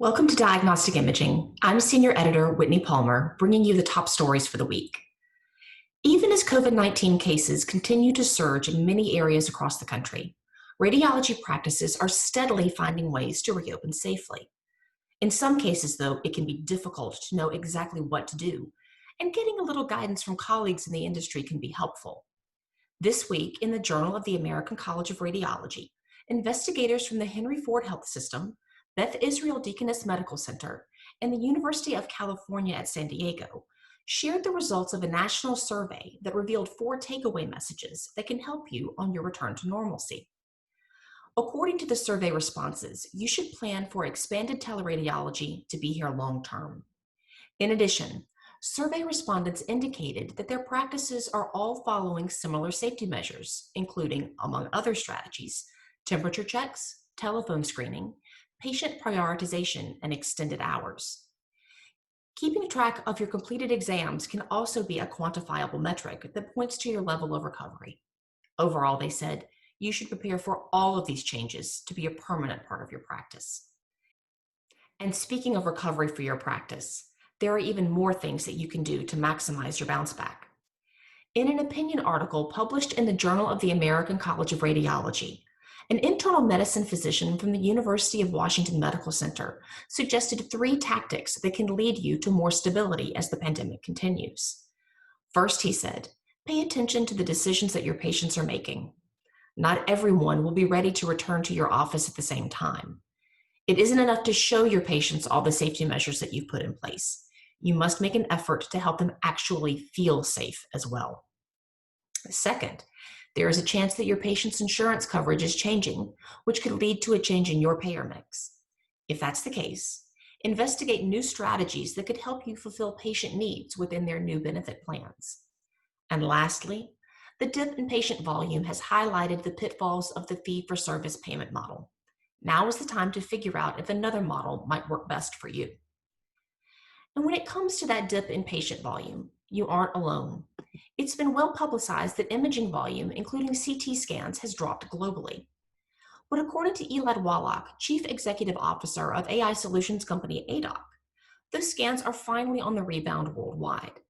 Welcome to Diagnostic Imaging. I'm Senior Editor Whitney Palmer, bringing you the top stories for the week. Even as COVID-19 cases continue to surge in many areas across the country, radiology practices are steadily finding ways to reopen safely. In some cases, though, it can be difficult to know exactly what to do, and getting a little guidance from colleagues in the industry can be helpful. This week, in the Journal of the American College of Radiology, investigators from the Henry Ford Health System, Beth Israel Deaconess Medical Center, and the University of California at San Diego shared the results of a national survey that revealed 4 takeaway messages that can help you on your return to normalcy. According to the survey responses, you should plan for expanded teleradiology to be here long term. In addition, survey respondents indicated that their practices are all following similar safety measures, including, among other strategies, temperature checks, telephone screening, patient prioritization, and extended hours. Keeping track of your completed exams can also be a quantifiable metric that points to your level of recovery. Overall, they said, you should prepare for all of these changes to be a permanent part of your practice. And speaking of recovery for your practice, there are even more things that you can do to maximize your bounce back. In an opinion article published in the Journal of the American College of Radiology, an internal medicine physician from the University of Washington Medical Center suggested 3 tactics that can lead you to more stability as the pandemic continues. First, he said, pay attention to the decisions that your patients are making. Not everyone will be ready to return to your office at the same time. It isn't enough to show your patients all the safety measures that you've put in place. You must make an effort to help them actually feel safe as well. Second, there is a chance that your patient's insurance coverage is changing, which could lead to a change in your payer mix. If that's the case, investigate new strategies that could help you fulfill patient needs within their new benefit plans. And lastly, the dip in patient volume has highlighted the pitfalls of the fee-for-service payment model. Now is the time to figure out if another model might work best for you. And when it comes to that dip in patient volume, you aren't alone. It's been well publicized that imaging volume, including CT scans, has dropped globally. But according to Elad Wallach, Chief Executive Officer of AI solutions company ADOC, those scans are finally on the rebound worldwide.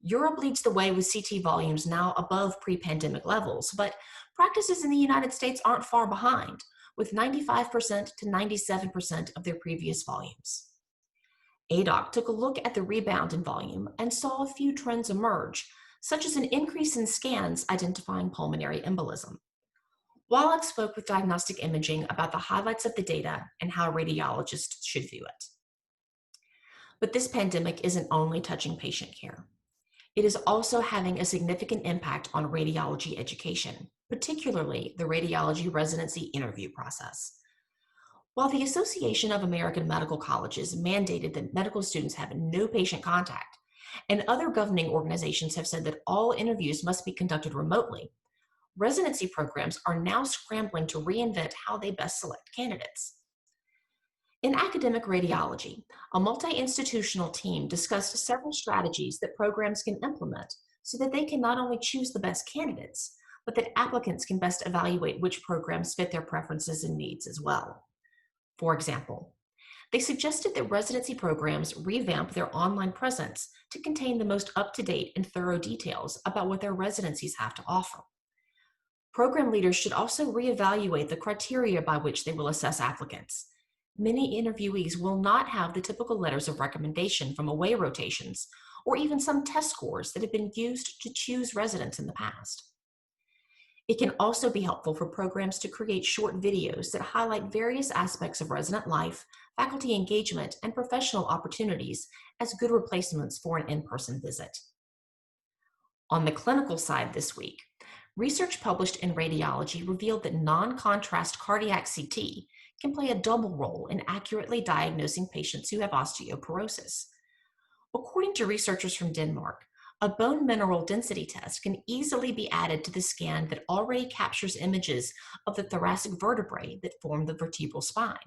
Europe leads the way with CT volumes now above pre-pandemic levels, but practices in the United States aren't far behind, with 95% to 97% of their previous volumes. ADOC took a look at the rebound in volume and saw a few trends emerge, such as an increase in scans identifying pulmonary embolism. Wallach spoke with Diagnostic Imaging about the highlights of the data and how radiologists should view it. But this pandemic isn't only touching patient care. It is also having a significant impact on radiology education, particularly the radiology residency interview process. While the Association of American Medical Colleges mandated that medical students have no patient contact, and other governing organizations have said that all interviews must be conducted remotely, residency programs are now scrambling to reinvent how they best select candidates. In academic radiology, a multi-institutional team discussed several strategies that programs can implement so that they can not only choose the best candidates, but that applicants can best evaluate which programs fit their preferences and needs as well. For example, they suggested that residency programs revamp their online presence to contain the most up-to-date and thorough details about what their residencies have to offer. Program leaders should also reevaluate the criteria by which they will assess applicants. Many interviewees will not have the typical letters of recommendation from away rotations, or even some test scores that have been used to choose residents in the past. It can also be helpful for programs to create short videos that highlight various aspects of resident life, faculty engagement, and professional opportunities as good replacements for an in-person visit. On the clinical side this week, research published in Radiology revealed that non-contrast cardiac CT can play a double role in accurately diagnosing patients who have osteoporosis. According to researchers from Denmark, a bone mineral density test can easily be added to the scan that already captures images of the thoracic vertebrae that form the vertebral spine.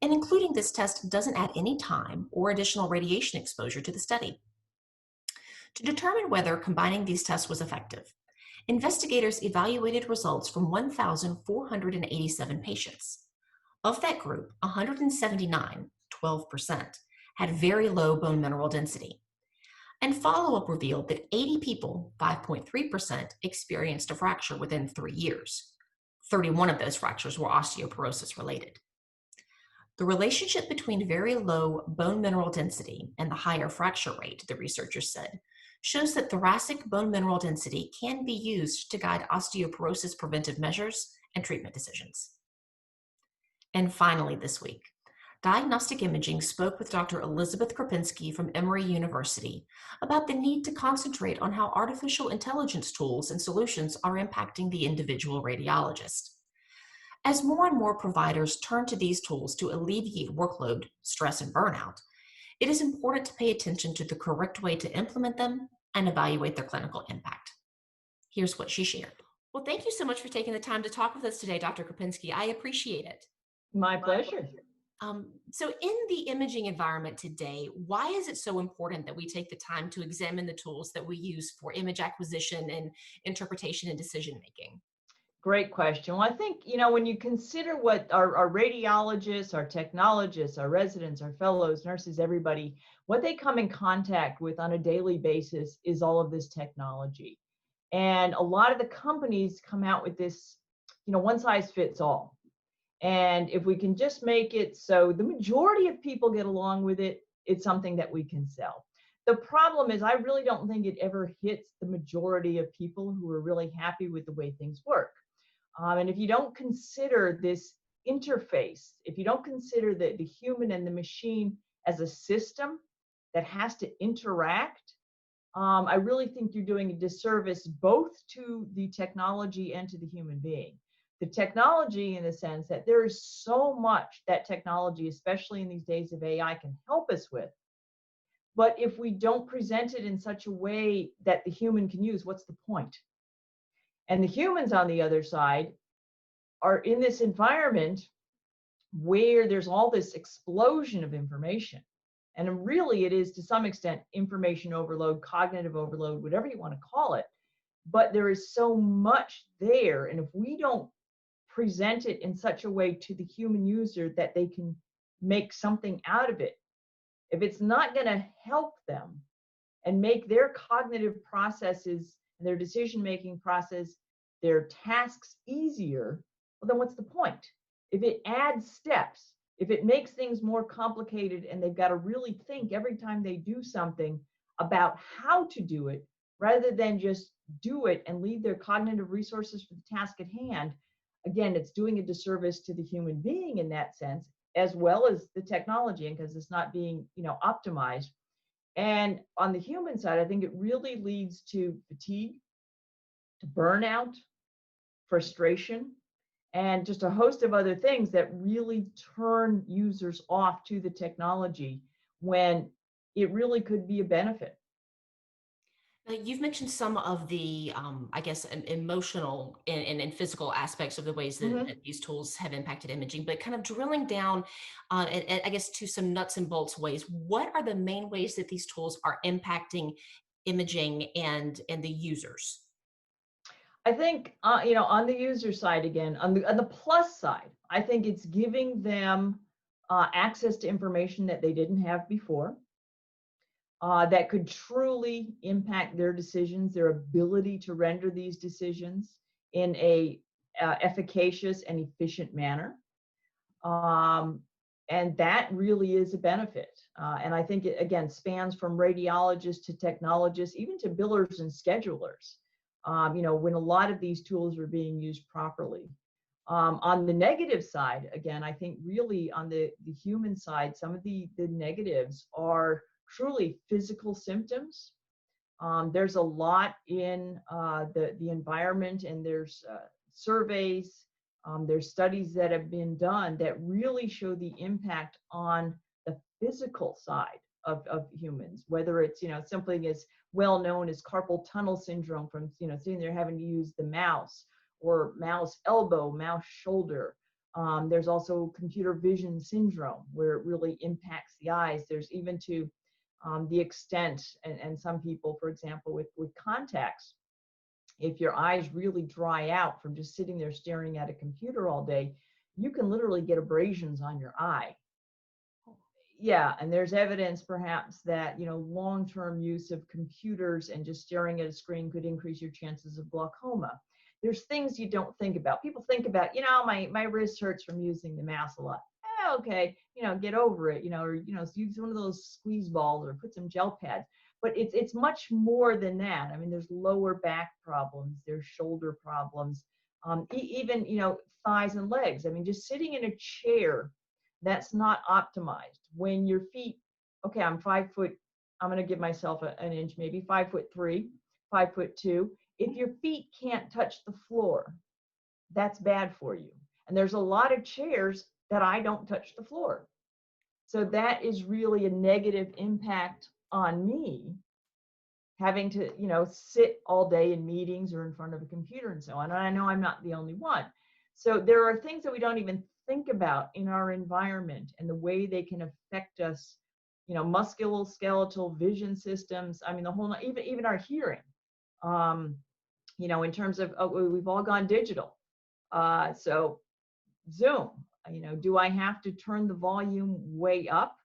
And including this test doesn't add any time or additional radiation exposure to the study. To determine whether combining these tests was effective, investigators evaluated results from 1,487 patients. Of that group, 179, 12%, had very low bone mineral density. And follow-up revealed that 80 people, 5.3%, experienced a fracture within 3 years. 31 of those fractures were osteoporosis related. The relationship between very low bone mineral density and the higher fracture rate, the researchers said, shows that thoracic bone mineral density can be used to guide osteoporosis preventive measures and treatment decisions. And finally, this week, Diagnostic Imaging spoke with Dr. Elizabeth Krupinski from Emory University about the need to concentrate on how artificial intelligence tools and solutions are impacting the individual radiologist. As more and more providers turn to these tools to alleviate workload, stress, and burnout, it is important to pay attention to the correct way to implement them and evaluate their clinical impact. Here's what she shared. Well, thank you so much for taking the time to talk with us today, Dr. Krupinski. I appreciate it. My pleasure. So in the imaging environment today, why is it so important that we take the time to examine the tools that we use for image acquisition and interpretation and decision-making? Great question. Well, I think, when you consider what our radiologists, our technologists, our residents, our fellows, nurses, everybody, what they come in contact with on a daily basis is all of this technology. And a lot of the companies come out with this, one size fits all. And if we can just make it so the majority of people get along with it, it's something that we can sell. The problem is I really don't think it ever hits the majority of people who are really happy with the way things work. And if you don't consider this interface, if you don't consider the human and the machine as a system that has to interact, I really think you're doing a disservice both to the technology and to the human being. The technology in the sense that there is so much that technology, especially in these days of AI, can help us with. But if we don't present it in such a way that the human can use, what's the point? And the humans on the other side are in this environment where there's all this explosion of information. And really it is to some extent information overload, cognitive overload, whatever you want to call it. But there is so much there. And if we don't present it in such a way to the human user that they can make something out of it, if it's not going to help them and make their cognitive processes and their decision-making process, their tasks easier, well, then what's the point? If it adds steps, if it makes things more complicated and they've got to really think every time they do something about how to do it, rather than just do it and leave their cognitive resources for the task at hand, again, it's doing a disservice to the human being in that sense, as well as the technology, because it's not being, optimized. And on the human side, I think it really leads to fatigue, to burnout, frustration, and just a host of other things that really turn users off to the technology when it really could be a benefit. Now, you've mentioned some of the, emotional and physical aspects of the ways that these tools have impacted imaging, but kind of drilling down, I guess, to some nuts and bolts ways. What are the main ways that these tools are impacting imaging and the users? I think, on the user side, again, on the plus side, I think it's giving them access to information that they didn't have before. That could truly impact their decisions, their ability to render these decisions in a efficacious and efficient manner. And that really is a benefit. And I think it, again, spans from radiologists to technologists, even to billers and schedulers, when a lot of these tools are being used properly. On the negative side, again, I think really on the human side, some of the negatives are truly physical symptoms. There's a lot in the environment, and there's surveys, there's studies that have been done that really show the impact on the physical side of humans, whether it's, something as well known as carpal tunnel syndrome from, sitting there having to use the mouse, or mouse elbow, mouse shoulder. There's also computer vision syndrome, where it really impacts the eyes. There's even to the extent, and some people, for example, with contacts, if your eyes really dry out from just sitting there staring at a computer all day, you can literally get abrasions on your eye. Yeah, and there's evidence perhaps that, long-term use of computers and just staring at a screen could increase your chances of glaucoma. There's things you don't think about. People think about, my wrist hurts from using the mouse a lot. Okay, get over it, or, use one of those squeeze balls or put some gel pads. But it's much more than that. I mean, there's lower back problems, there's shoulder problems, even, thighs and legs. I mean, just sitting in a chair that's not optimized. When your feet, okay, I'm 5 foot, I'm going to give myself an inch, maybe 5'3", 5'2". If your feet can't touch the floor, that's bad for you. And there's a lot of chairs that I don't touch the floor. So that is really a negative impact on me, having to, sit all day in meetings or in front of a computer and so on. And I know I'm not the only one. So there are things that we don't even think about in our environment and the way they can affect us, musculoskeletal, vision systems. I mean, the whole, even our hearing, in terms of, we've all gone digital. So Zoom, do I have to turn the volume way up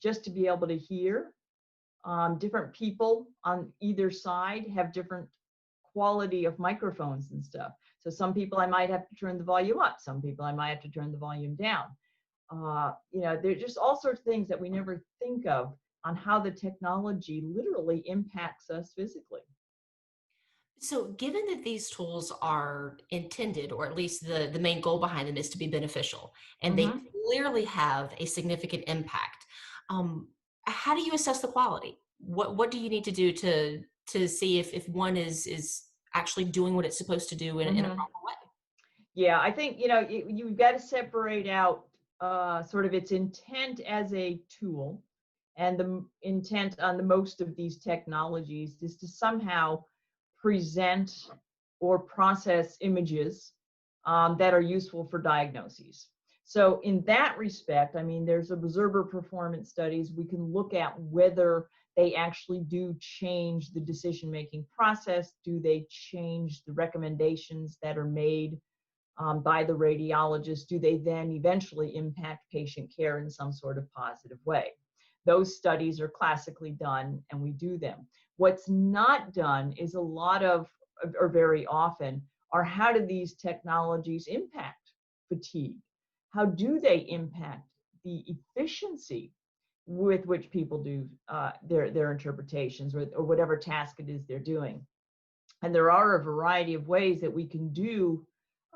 just to be able to hear? Different people on either side have different quality of microphones and stuff. So some people I might have to turn the volume up. Some people I might have to turn the volume down. There's just all sorts of things that we never think of on how the technology literally impacts us physically. So, given that these tools are intended, or at least the main goal behind them is to be beneficial, and they Mm-hmm. clearly have a significant impact, um, how do you assess the quality? What do you need to do to see if one is actually doing what it's supposed to do in a Mm-hmm. proper way? Yeah, I think, you've got to separate out sort of its intent as a tool, and the intent on the most of these technologies is to somehow present or process images that are useful for diagnoses. So in that respect, I mean, there's observer performance studies. We can look at whether they actually do change the decision-making process. Do they change the recommendations that are made by the radiologist? Do they then eventually impact patient care in some sort of positive way? Those studies are classically done, and we do them. What's not done is a lot of, or very often, are how do these technologies impact fatigue? How do they impact the efficiency with which people do their interpretations, or whatever task it is they're doing? And there are a variety of ways that we can do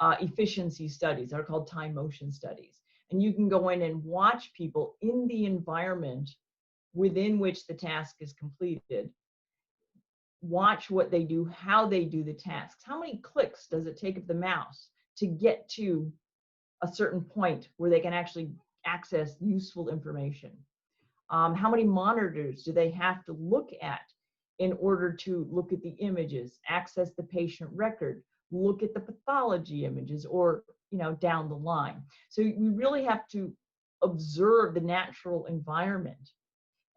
efficiency studies. They're called time motion studies. And you can go in and watch people in the environment within which the task is completed. Watch what they do, how they do the tasks. How many clicks does it take of the mouse to get to a certain point where they can actually access useful information? How many monitors do they have to look at in order to look at the images, access the patient record, look at the pathology images, or down the line? So we really have to observe the natural environment.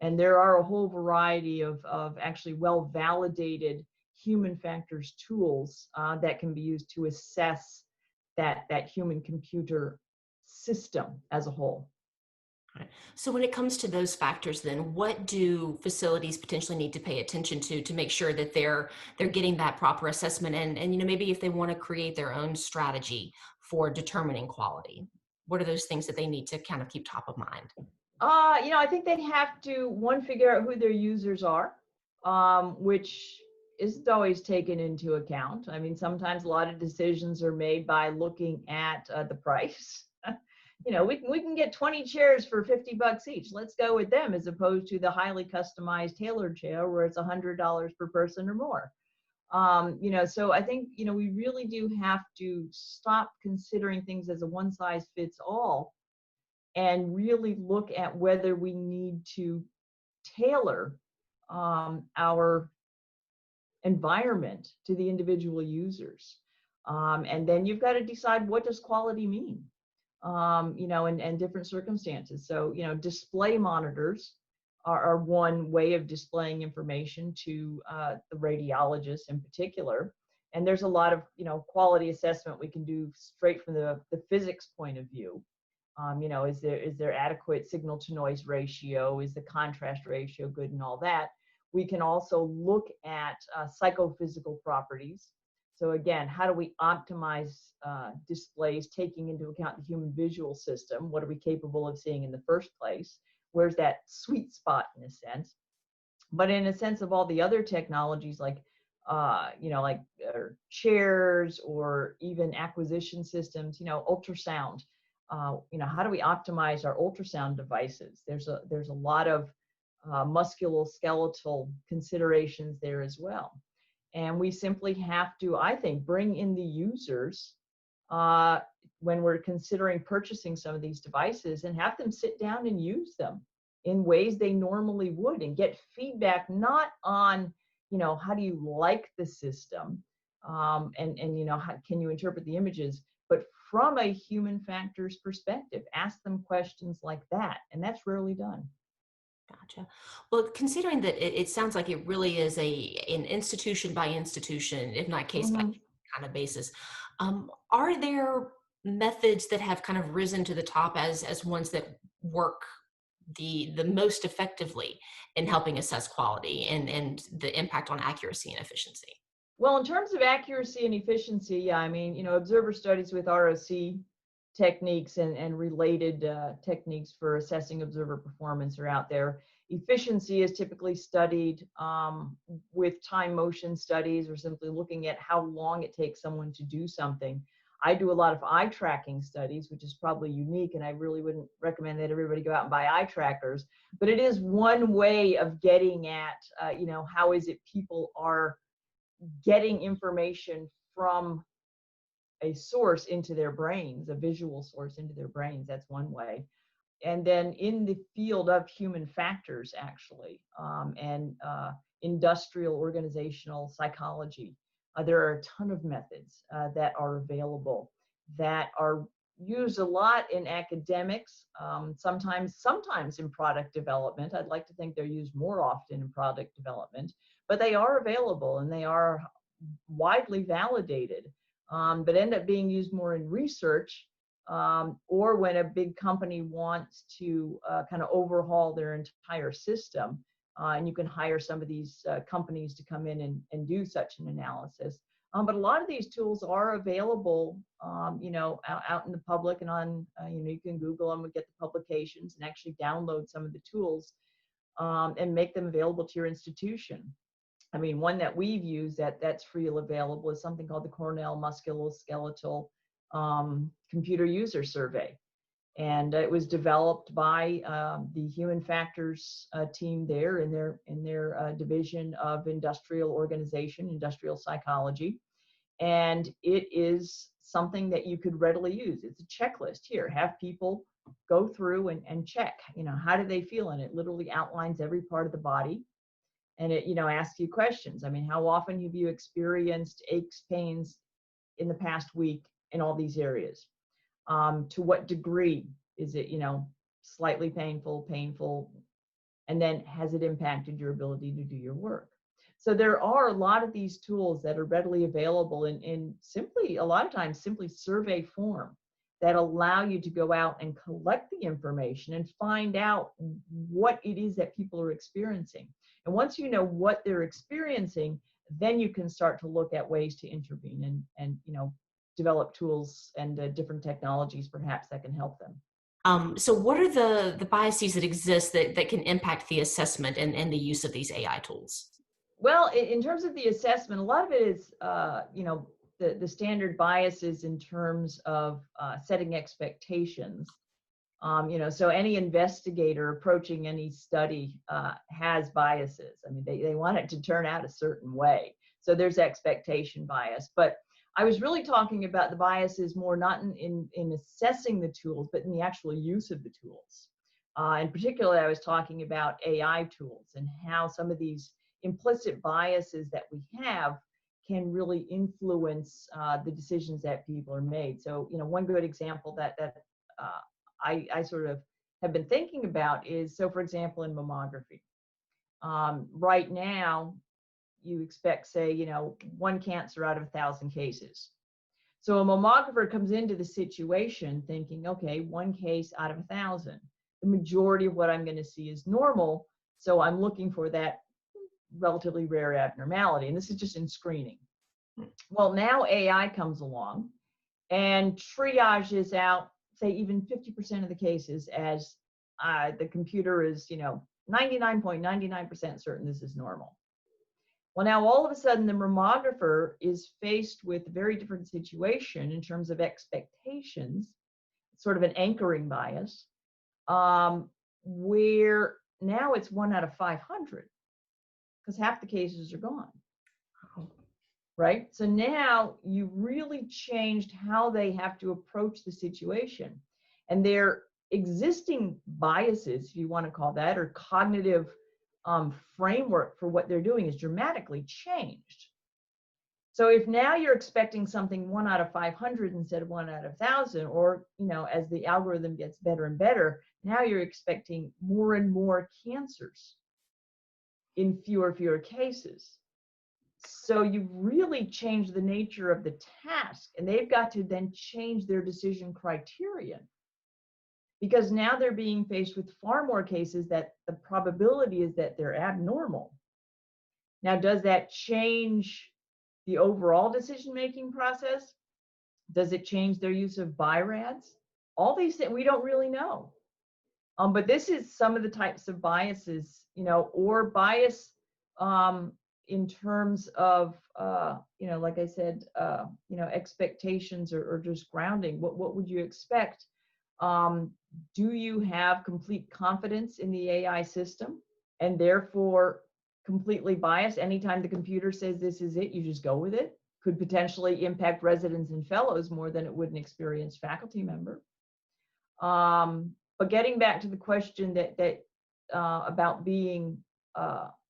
And there are a whole variety of actually well-validated human factors tools that can be used to assess that human-computer system as a whole. Right. So when it comes to those factors, then what do facilities potentially need to pay attention to make sure that they're getting that proper assessment, and maybe if they want to create their own strategy for determining quality, what are those things that they need to kind of keep top of mind? I think they have to, one, figure out who their users are, which isn't always taken into account. I mean, sometimes a lot of decisions are made by looking at the price. We can get 20 chairs for $50 each. Let's go with them, as opposed to the highly customized tailored chair where it's $100 per person or more. So I think, we really do have to stop considering things as a one size fits all, and really look at whether we need to tailor our environment to the individual users. And then you've got to decide, what does quality mean? And different circumstances. So, display monitors are one way of displaying information to the radiologist in particular. And there's a lot of, quality assessment we can do straight from the physics point of view. Is there adequate signal to noise ratio? Is the contrast ratio good and all that? We can also look at psychophysical properties. So again, how do we optimize displays, taking into account the human visual system? What are we capable of seeing in the first place? Where's that sweet spot in a sense? But in a sense of all the other technologies like chairs or even acquisition systems, ultrasound, how do we optimize our ultrasound devices? There's a lot of musculoskeletal considerations there as well. And we simply have to, I think, bring in the users when we're considering purchasing some of these devices and have them sit down and use them in ways they normally would and get feedback, not on, how do you like the system and how can you interpret the images, but from a human factors perspective, ask them questions like that. And that's rarely done. Gotcha. Well, considering that it sounds like it really is an institution by institution, if not case by Mm-hmm. case kind of basis, are there methods that have kind of risen to the top as ones that work the most effectively in helping assess quality and the impact on accuracy and efficiency? Well, in terms of accuracy and efficiency, yeah, I mean, observer studies with ROC techniques and related techniques for assessing observer performance are out there. Efficiency is typically studied with time motion studies or simply looking at how long it takes someone to do something. I do a lot of eye tracking studies, which is probably unique, and I really wouldn't recommend that everybody go out and buy eye trackers, but it is one way of getting at, how is it people are getting information from a source into their brains, a visual source into their brains. That's one way. And then in the field of human factors, actually, and industrial organizational psychology, there are a ton of methods that are available that are used a lot in academics, sometimes in product development. I'd like to think they're used more often in product development, but they are available and they are widely validated, but end up being used more in research or when a big company wants to kind of overhaul their entire system. And you can hire some of these companies to come in and do such an analysis. But a lot of these tools are available, out in the public and on, you can Google them and get the publications and actually download some of the tools and make them available to your institution. I mean, one that we've used that's freely available is something called the Cornell Musculoskeletal Computer User Survey. And it was developed by the human factors team there in their division of industrial psychology. And it is something that you could readily use. It's a checklist. Here, have people go through and check, how do they feel? And it literally outlines every part of the body. And it, asks you questions. I mean, how often have you experienced aches, pains in the past week in all these areas? To what degree is it, slightly painful, and then has it impacted your ability to do your work? So there are a lot of these tools that are readily available in simply, a lot of times, simply survey form that allow you to go out and collect the information and find out what it is that people are experiencing. And once you know what they're experiencing, then you can start to look at ways to intervene and develop tools and different technologies perhaps that can help them. So what are the biases that exist that can impact the assessment and the use of these AI tools? Well, in terms of the assessment, a lot of it is, the standard biases in terms of setting expectations. So any investigator approaching any study has biases. I mean, they want it to turn out a certain way. So there's expectation bias. But I was really talking about the biases more not in assessing the tools, but in the actual use of the tools. And particularly, I was talking about AI tools and how some of these implicit biases that we have can really influence the decisions that people are made. So, one good example that I sort of have been thinking about is, so for example, in mammography, right now, you expect, say, one cancer out of 1,000 cases. So a mammographer comes into the situation thinking, okay, one case out of 1,000. The majority of what I'm going to see is normal. So I'm looking for that relatively rare abnormality. And this is just in screening. Well, now AI comes along and triages out, say, even 50% of the cases as the computer is, 99.99% certain this is normal. Well, now all of a sudden the mammographer is faced with a very different situation in terms of expectations, sort of an anchoring bias, where now it's 1 out of 500 because half the cases are gone. Right? So now you really changed how they have to approach the situation. And their existing biases, if you want to call that, or cognitive framework for what they're doing is dramatically changed. So if now you're expecting something 1 out of 500 instead of 1 out of 1,000, or, as the algorithm gets better and better, now you're expecting more and more cancers in fewer cases. So you really change the nature of the task, and they've got to then change their decision criterion, because now they're being faced with far more cases that the probability is that they're abnormal. Now, does that change the overall decision-making process? Does it change their use of BI-RADS? All these things we don't really know. But this is some of the types of biases, or bias in terms of, like I said, expectations or just grounding. What would you expect? Do you have complete confidence in the AI system and therefore completely biased? Anytime the computer says this is it, you just go with it? Could potentially impact residents and fellows more than it would an experienced faculty member. But getting back to the question that about being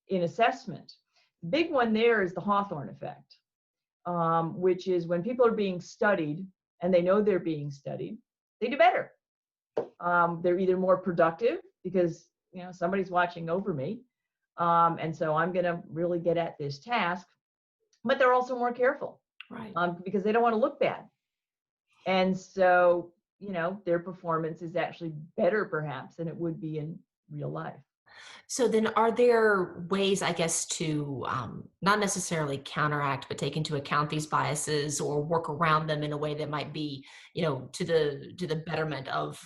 in assessment, the big one there is the Hawthorne effect, which is when people are being studied and they know they're being studied, they do better. They're either more productive because somebody's watching over me, and so I'm going to really get at this task, but they're also more careful, right? Because they don't want to look bad, and so their performance is actually better perhaps than it would be in real life. So then are there ways, I guess, to not necessarily counteract, but take into account these biases or work around them in a way that might be, to the betterment of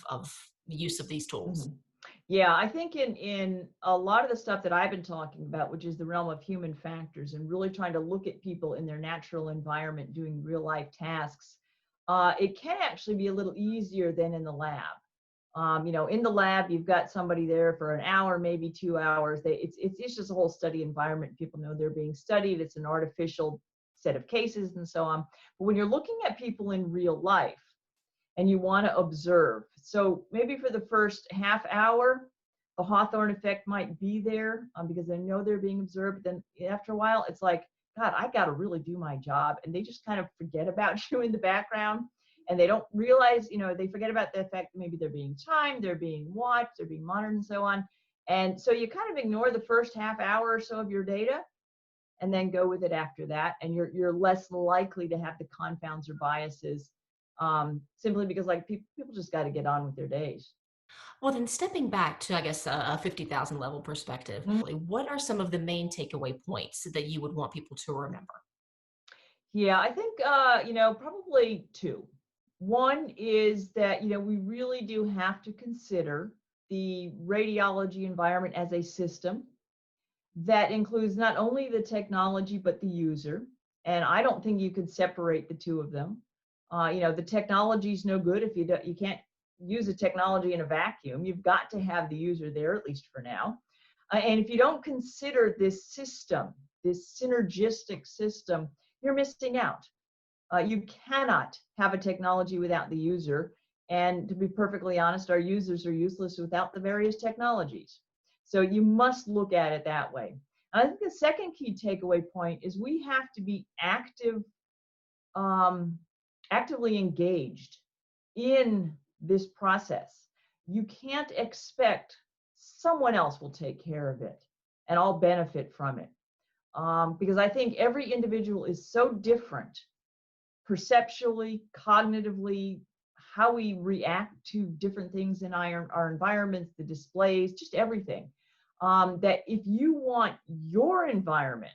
the use of these tools? Mm-hmm. Yeah, I think in a lot of the stuff that I've been talking about, which is the realm of human factors and really trying to look at people in their natural environment doing real life tasks, it can actually be a little easier than in the lab. In the lab, you've got somebody there for an hour, maybe 2 hours. It's just a whole study environment. People know they're being studied. It's an artificial set of cases and so on. But when you're looking at people in real life and you want to observe, so maybe for the first half hour, the Hawthorne effect might be there because they know they're being observed. Then after a while, it's like, God, I got to really do my job. And they just kind of forget about you in the background. And they don't realize, they forget about the fact that maybe they're being timed, they're being watched, they're being monitored and so on. And so you kind of ignore the first half hour or so of your data and then go with it after that. And you're less likely to have the confounds or biases simply because people just got to get on with their days. Well, then stepping back to, I guess, a 50,000 level perspective, what are some of the main takeaway points that you would want people to remember? Yeah, I think, probably two. One is that, we really do have to consider the radiology environment as a system that includes not only the technology, but the user. And I don't think you could separate the two of them. The technology is no good if you can't use a technology in a vacuum. You've got to have the user there, at least for now. And if you don't consider this system, this synergistic system, you're missing out. You cannot have a technology without the user. And to be perfectly honest, our users are useless without the various technologies. So you must look at it that way. And I think the second key takeaway point is we have to be actively engaged in this process. You can't expect someone else will take care of it and I'll benefit from it. Because I think every individual is so different perceptually, cognitively, how we react to different things in our environments, the displays, just everything. That if you want your environment,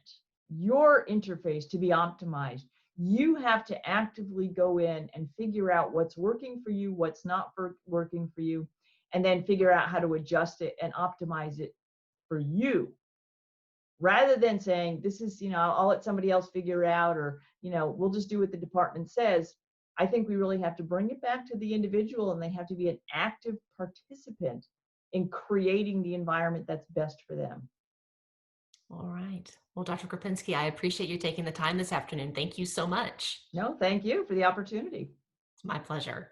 your interface to be optimized, you have to actively go in and figure out what's working for you, what's not working for you, and then figure out how to adjust it and optimize it for you, rather than saying, this is, I'll let somebody else figure out, or, we'll just do what the department says. I think we really have to bring it back to the individual, and they have to be an active participant in creating the environment that's best for them. All right. Well, Dr. Kropinski, I appreciate you taking the time this afternoon. Thank you so much. No, thank you for the opportunity. It's my pleasure.